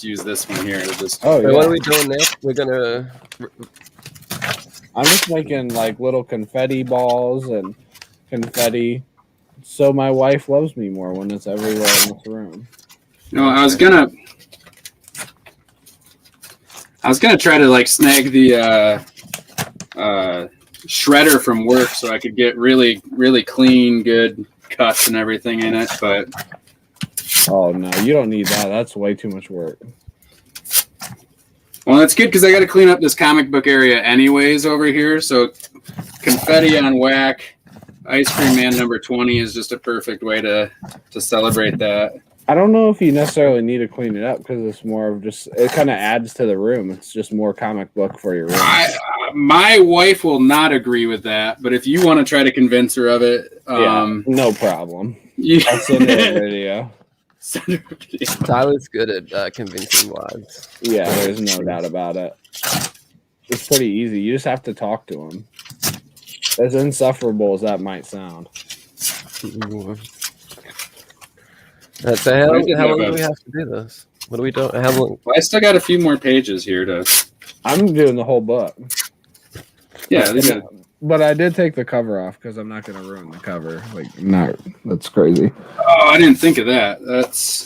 use this one here. What are we doing next? We're gonna. I'm just making like little confetti balls and confetti, so my wife loves me more when it's everywhere in this room. No, I was gonna try to like snag the shredder from work so I could get really, really clean, good cuts and everything in it, but oh no, you don't need that. That's way too much work. Well, that's good because I got to clean up this comic book area anyways over here. So confetti on whack, Ice Cream Man number 20 is just a perfect way to celebrate that. I don't know if you necessarily need to clean it up because it's more of just, it kind of adds to the room. It's just more comic book for your room. My wife will not agree with that, but if you want to try to convince her of it, no problem. I'll send her a video. Tyler's good at convincing wives. Yeah, there's no doubt about it. It's pretty easy. You just have to talk to him. As insufferable as that might sound. So how long do we have to do this? What are we doing? How long? Well, I still got a few more pages here to. I'm doing the whole book. Yeah, but I did take the cover off because I'm not going to ruin the cover. That's crazy. Oh, I didn't think of that.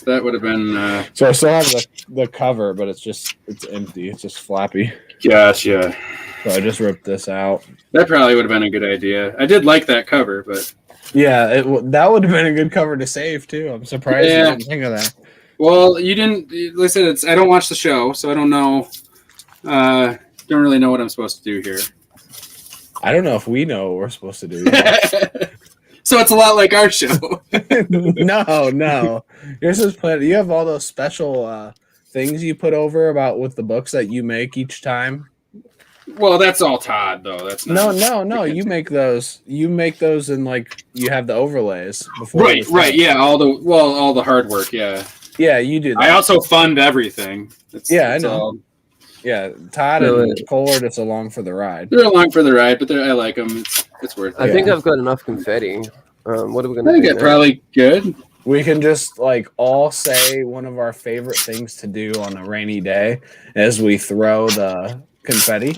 That would have been. So I still have the cover, but it's empty. It's just flappy. Gosh, yeah. So I just ripped this out. That probably would have been a good idea. I did like that cover, but. Yeah, that would have been a good cover to save too. I'm surprised you didn't think of that. Well, you didn't. Like I said, I don't watch the show, so I don't know. Don't really know what I'm supposed to do here. I don't know if we know what we're supposed to do. So it's a lot like our show. No. Yours is plenty. You have all those special things you put over with the books that you make each time. Well, that's all Todd, though. That's not no. You make those. You make those, and you have the overlays before. Right. Yeah, all the hard work. Yeah. Yeah, you do that. I also fund everything. I know. Yeah, Todd and Cole are just along for the ride. They're along for the ride, but I like them. It's worth it. I think I've got enough confetti. What are we going to do? I think it's probably good. We can just all say one of our favorite things to do on a rainy day as we throw the confetti.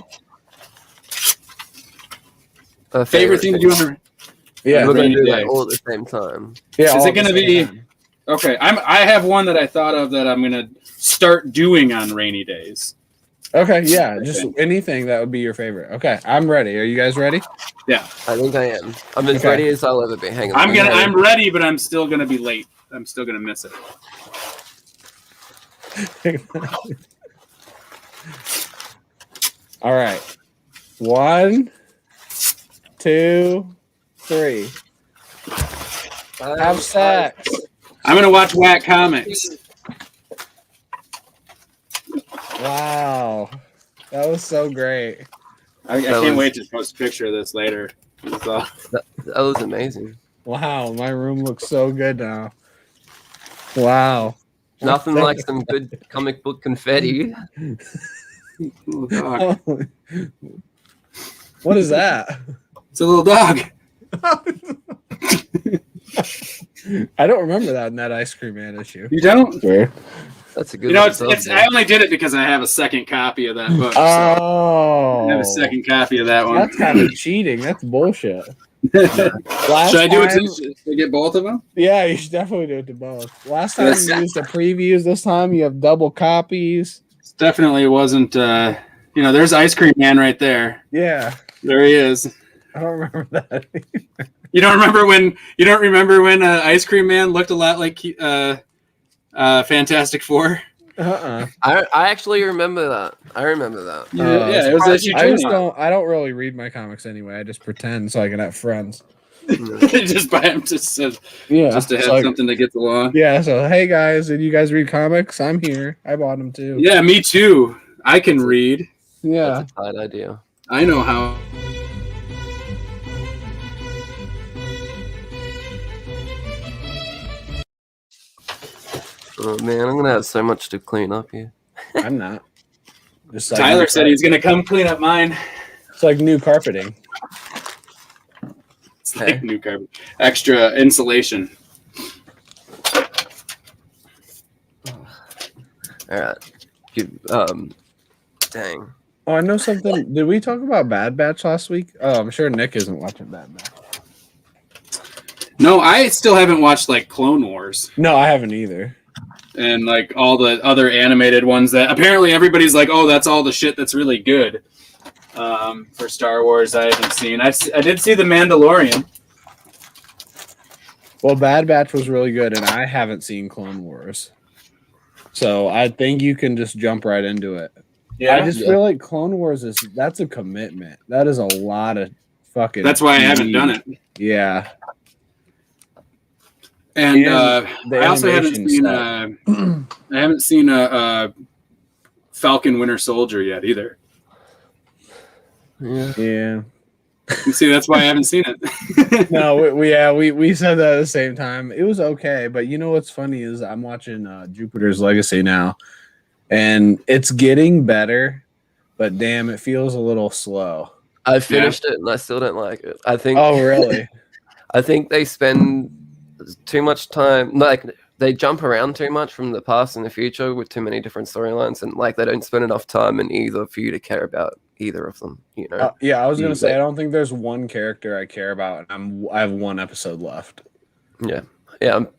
Favorite thing to do on we're going to do that all at the same time. Yeah, is it going to be okay? I have one that I thought of that I'm going to start doing on rainy days. Okay, yeah, just anything that would be your favorite. Okay, I'm ready. Are you guys ready? Yeah, I think I am. I'm as ready as I'll ever be. Hang on. I'm ready, but I'm still gonna be late. I'm still gonna miss it. All right. 1, 2, 3. Have sex. I'm gonna watch Whack Comics. Wow, that was so great. I can't wait to post a picture of this later. That was amazing. Wow, my room looks so good now. Wow. Nothing like some good comic book confetti. Oh, God. What is that? It's a little dog. I don't remember that in that Ice Cream Man issue. You don't? Sure. That's a good one. I only did it because I have a second copy of that book. Oh. I have a second copy of that one. That's kind of cheating. That's bullshit. Should I do it to get both of them? Yeah, you should definitely do it to both. Last time you used the previews. This time you have double copies. Definitely wasn't. There's Ice Cream Man right there. Yeah, there he is. I don't remember that. You don't remember when Ice Cream Man looked a lot like Fantastic Four? I actually remember that. I remember that. It was I don't really read my comics anyway. I just pretend so I can have friends. Just buy them just to have something to get along. Yeah. So hey guys, did you guys read comics? I'm here. I bought them too. Yeah, me too. I can read. Yeah, that's a tight idea. I know how. Oh man, I'm gonna have so much to clean up here. I'm not. Just like Tyler said he's gonna come clean up mine. It's like new carpeting. It's like new carpet. Extra insulation. All right. Dang. Oh, I know something. Did we talk about Bad Batch last week? Oh, I'm sure Nick isn't watching Bad Batch. No, I still haven't watched like Clone Wars. No, I haven't either. And like all the other animated ones that apparently everybody's like, oh, that's all the shit that's really good. For Star Wars, I haven't seen. I did see The Mandalorian. Well, Bad Batch was really good, and I haven't seen Clone Wars. So I think you can just jump right into it. Yeah, I just feel like Clone Wars that's a commitment. That is a lot of fucking. That's why I haven't done it. Yeah. And I also haven't seen Falcon Winter Soldier yet either. Yeah. You see, that's why I haven't seen it. No, we said that at the same time. It was okay, but you know what's funny is I'm watching Jupiter's Legacy now, and it's getting better, but damn, it feels a little slow. I finished it and I still don't like it. I think. Oh, really? I think they spend too much time, like they jump around too much from the past and the future with too many different storylines, and like they don't spend enough time in either for you to care about either of them. You know? Yeah, I was gonna say I don't think there's one character I care about, and I have one episode left. Yeah,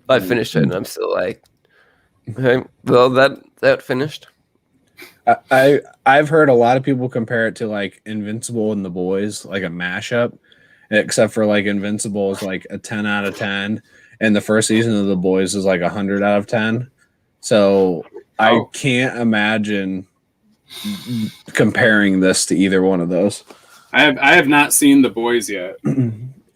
I finished it, and I'm still like, okay, well that finished. I've heard a lot of people compare it to like Invincible and The Boys, like a mashup, except for like Invincible is like a 10 out of 10. And the first season of The Boys is like 100 out of 10. So I can't imagine comparing this to either one of those. I have not seen The Boys yet.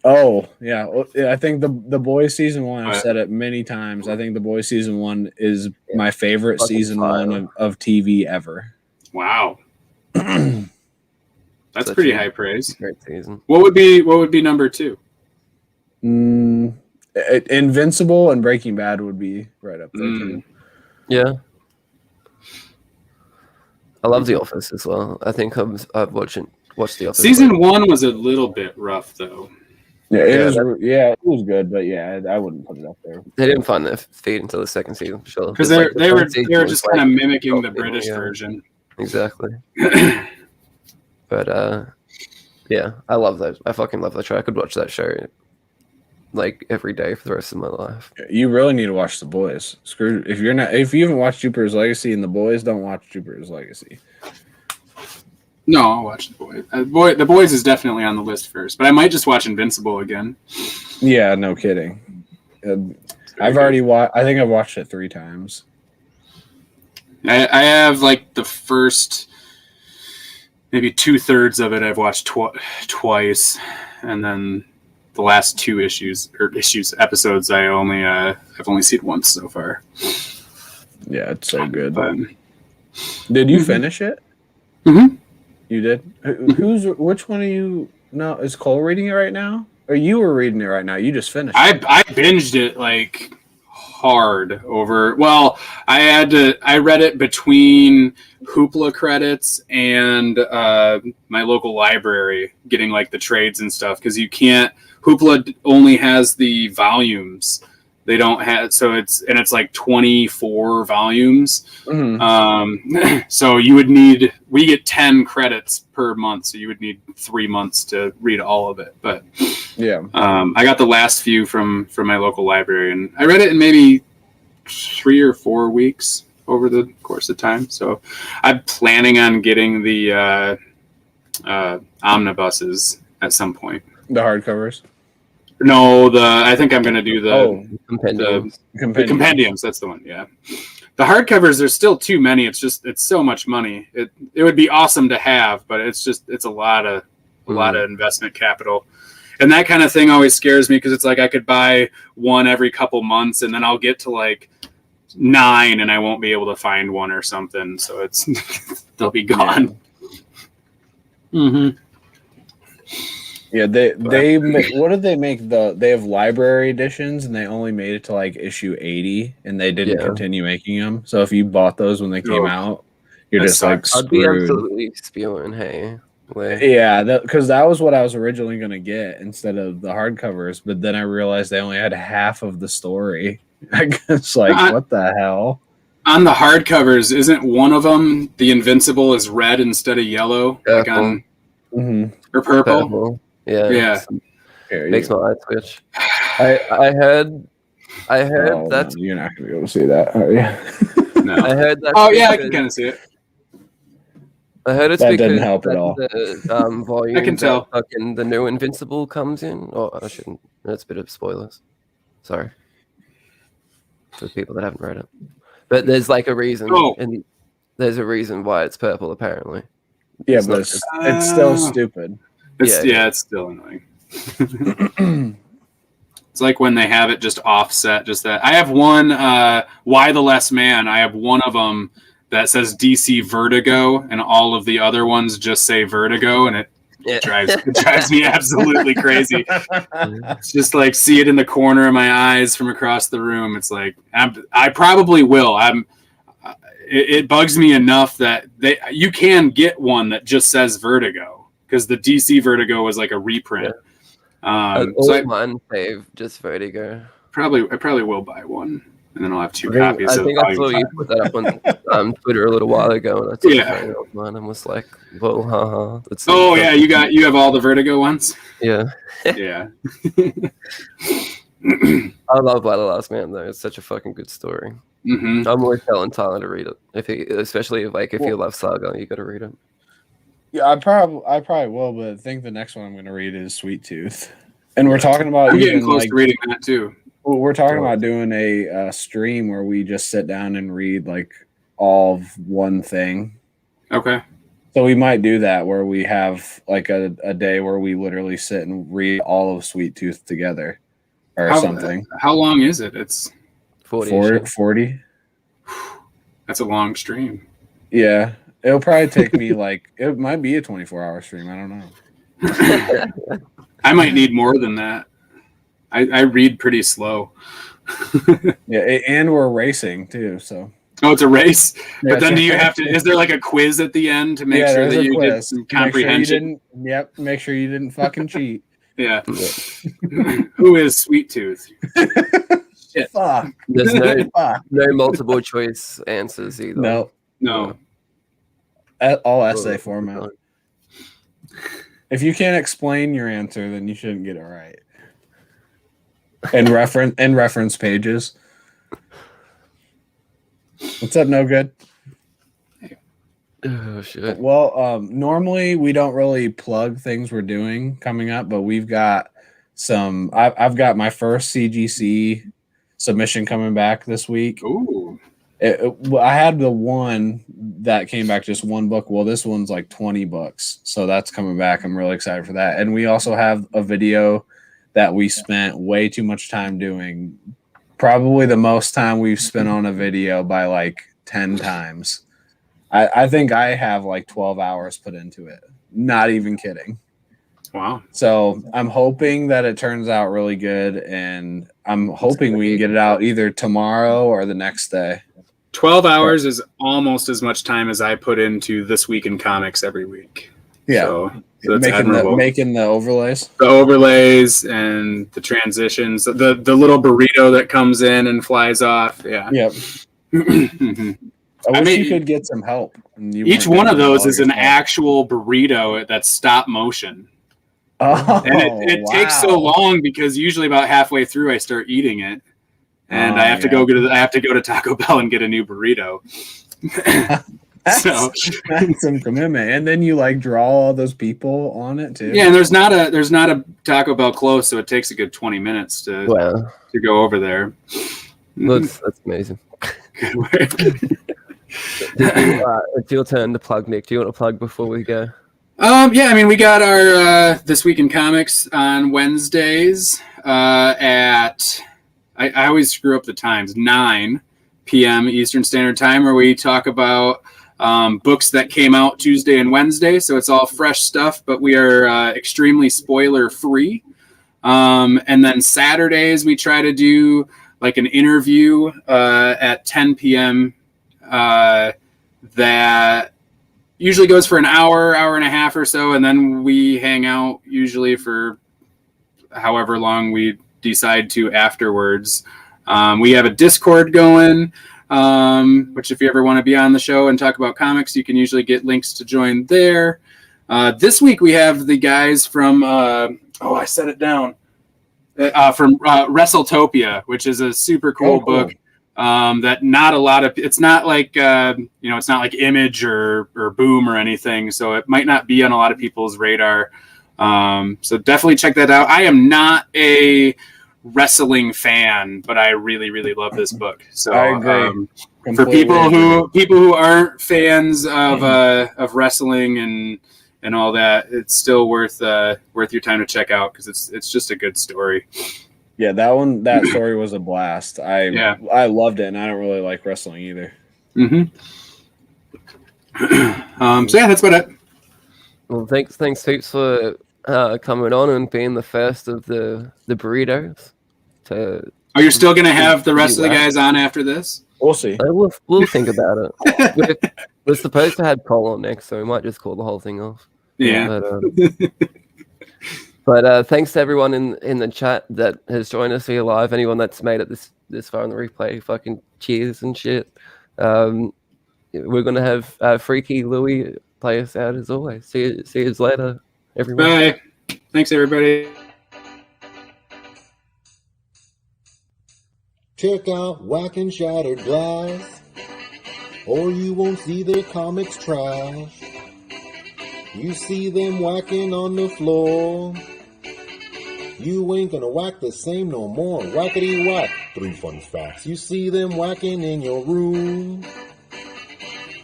Oh, yeah. I think the Boys season 1, I've said it many times. I think The Boys season 1 is my favorite season 1 of TV ever. Wow. That's pretty high praise. Great season. What would be number 2? Invincible and Breaking Bad would be right up there too. Yeah, I love The Office as well. I think I've watched The Office. Season 1 was a little bit rough though. Yeah, it was good, but yeah, I wouldn't put it up there. They didn't find their feet until the second season, sure. Because they were just kind of mimicking the British version. Exactly. But yeah, I love those. I fucking love that show. I could watch that show like every day for the rest of my life. You really need to watch The Boys. If you haven't watched Jupiter's Legacy and The Boys, don't watch Jupiter's Legacy. No, I'll watch The Boys. The Boys is definitely on the list first, but I might just watch Invincible again. Yeah, no kidding. I've already watched. I think I've watched it 3 times. I have like the first maybe 2/3 of it I've watched twice, and then the last 2 episodes I've only seen once so far. Yeah, it's so good. Did you finish it? Mm-hmm. You did. Which one are you? No, is Cole reading it right now? Or you were reading it right now? You just finished it. I binged it like hard over. Well, I read it between Hoopla credits and my local library, getting like the trades and stuff, because you can't. Hoopla only has the volumes, They don't have, so it's like 24 volumes. So we get 10 credits per month. So you would need 3 months to read all of it. But yeah, I got the last few from my local library, and I read it in maybe 3 or 4 weeks over the course of time. So I'm planning on getting the omnibuses at some point. The hardcovers. No, I think I'm going to do the compendiums. The compendiums. That's the one. Yeah, the hardcovers. There's still too many. It's so much money. It would be awesome to have, but it's a lot of investment capital, and that kind of thing always scares me because it's like I could buy one every couple months, and then I'll get to like 9, and I won't be able to find one or something. So it's they'll be gone. Yeah, they what did they make they have library editions, and they only made it to like issue 80, and they didn't continue making them. So if you bought those when they came out, you're just like screwed. I'd be absolutely spewing hay. Yeah, because that was what I was originally going to get instead of the hardcovers, but then I realized they only had half of the story. I guess what the hell? On the hardcovers, isn't one of them the Invincible is red instead of yellow, like on or purple? Yeah. Makes my eye twitch. I heard that you're not gonna be able to see that, are you? No. I heard that. Oh yeah, I can kind of see it. I heard it's that because didn't help at all. The volume I can tell. Fucking the new Invincible comes in. Oh, I shouldn't. That's a bit of spoilers. Sorry for people that haven't read it. But there's like a reason, and there's a reason why it's purple. Apparently. Yeah, but it's still stupid. It's still annoying. It's like when they have it just offset, just that. I have one, Why the Last Man. I have one of them that says DC Vertigo, and all of the other ones just say Vertigo, and it drives me absolutely crazy. It's just like see it in the corner of my eyes from across the room. It's like I probably will. It bugs me enough that you can get one that just says Vertigo. Because the DC Vertigo was like a reprint. Mine save just Vertigo. I probably will buy one, and then I'll have 2 copies. I think I saw you put that up on Twitter a little while ago, and I took a photo of mine and was like, "Well, haha." You have all the Vertigo ones. Yeah. Yeah. I love Why the Last Man though. It's such a fucking good story. I'm always telling Tyler to read it, especially if you love Saga, you got to read it. Yeah, I probably will, but I think the next one I'm going to read is Sweet Tooth, and we're talking about. I'm getting close to reading that too. Well, we're talking about doing a stream where we just sit down and read like all of one thing. Okay. So we might do that where we have like a day where we literally sit and read all of Sweet Tooth together, or something. How long is it? It's 40. That's a long stream. Yeah. It'll probably take me it might be a 24-hour stream. I don't know. I might need more than that. I read pretty slow. Yeah, and we're racing too. So. Oh, it's a race. But then do you have to? Is there like a quiz at the end to make sure that you did some comprehension? Make sure you didn't fucking cheat. Yeah. Who is Sweet Tooth? Shit. Fuck. There's no multiple choice answers either. No. All essay format. If you can't explain your answer, then you shouldn't get it right. And reference pages. What's up, No Good? Oh shit. Well, normally we don't really plug things we're doing coming up, but we've got some. I've got my first CGC submission coming back this week. Ooh. I had the one that came back, just one book. Well, this one's like 20 books. So that's coming back. I'm really excited for that. And we also have a video that we spent way too much time doing. Probably the most time we've spent on a video by like 10 times. I think I have like 12 hours put into it. Not even kidding. Wow. So I'm hoping that it turns out really good. And I'm hoping we can get it out either tomorrow or the next day. 12 hours is almost as much time as I put into This Week in Comics every week. Yeah. So So it's admirable. Making the overlays. The overlays and the transitions. The little burrito that comes in and flies off. Yeah. Yep. I wish you could get some help. Each one of those is an actual burrito that's stop motion. Oh, and it takes so long because usually about halfway through I start eating it, and I have to go to Taco Bell and get a new burrito. That's some commitment. And then you like draw all those people on it too. Yeah, and there's not a Taco Bell close, so it takes a good 20 minutes to go over there. That's amazing. It's your turn to plug, Nick. Do you want to plug before we go? Yeah, I mean, we got our This Week in Comics on Wednesdays at I always screw up the times, 9 p.m. Eastern Standard Time, where we talk about books that came out Tuesday and Wednesday. So it's all fresh stuff, but we are extremely spoiler free. And then Saturdays we try to do like an interview at 10 p.m. That usually goes for an hour and a half or so, and then we hang out usually for however long we decide to afterwards. We have a Discord going, which if you ever want to be on the show and talk about comics, you can usually get links to join there. This week we have the guys from I set it down from WrestleTopia, which is a super cool book. That not a lot of, it's not like it's not like Image or Boom or anything, so it might not be on a lot of people's radar. So definitely check that out. I am not a wrestling fan, but I really love this book. So I agree. For people who aren't fans of wrestling and all that, it's still worth your time to check out because it's just a good story. Yeah, that story was a blast. I loved it, and I don't really like wrestling either. Mm-hmm. So yeah, that's about it. Well, thanks heaps for coming on and being the first of the burritos. You're still gonna have the rest of the guys on after this? We'll see. We'll think about it. We're supposed to have Cole on next, so we might just call the whole thing off. Yeah. But thanks to everyone in the chat that has joined us here live. Anyone that's made it this far on the replay, fucking cheers and shit. We're gonna have Freaky Louie play us out as always. See you later, everyone. Bye. Thanks, everybody. Check out Whack and Shattered Glass, or you won't see their comics trash. You see them whacking on the floor, you ain't gonna whack the same no more. Whackity whack. 3 fun facts. You see them whacking in your room.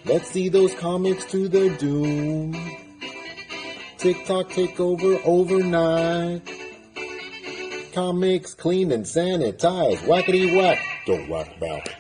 Let's see those comics to their doom. TikTok takeover overnight. Comics clean and sanitized. Whackity whack. Don't whack back.